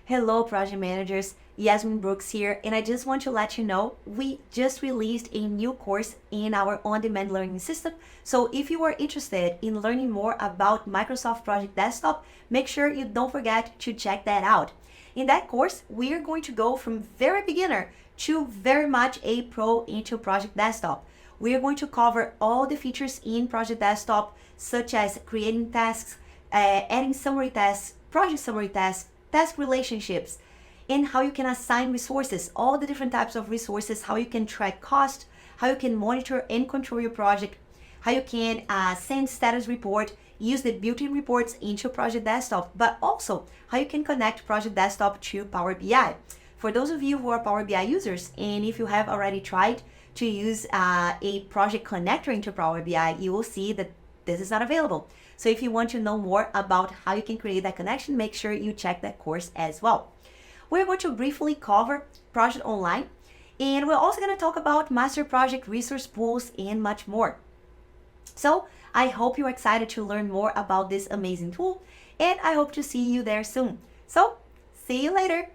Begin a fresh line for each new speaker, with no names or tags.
Hello, project managers. Yasmin Brooks here, and I just want to let you know we just released a new course in our on-demand learning system. So if you are interested in learning more about Microsoft Project Desktop, make sure you don't forget to check that out. In that course, we are going to go from very beginner to very much a pro into Project Desktop. We are going to cover all the features in Project Desktop, such as creating tasks, adding summary tasks, project summary tasks, task relationships, and how you can assign resources, all the different types of resources, how you can track cost, how you can monitor and control your project, how you can send status report, use the built-in reports into Project Desktop, but also how you can connect Project Desktop to Power BI. For those of you who are Power BI users, and if you have already tried to use a project connector into Power BI, you will see that this is not available. So if you want to know more about how you can create that connection, make sure you check that course as well. We're going to briefly cover Project Online, and we're also going to talk about master project resource pools and much more. So I hope you're excited to learn more about this amazing tool, and I hope to see you there soon. So see you later.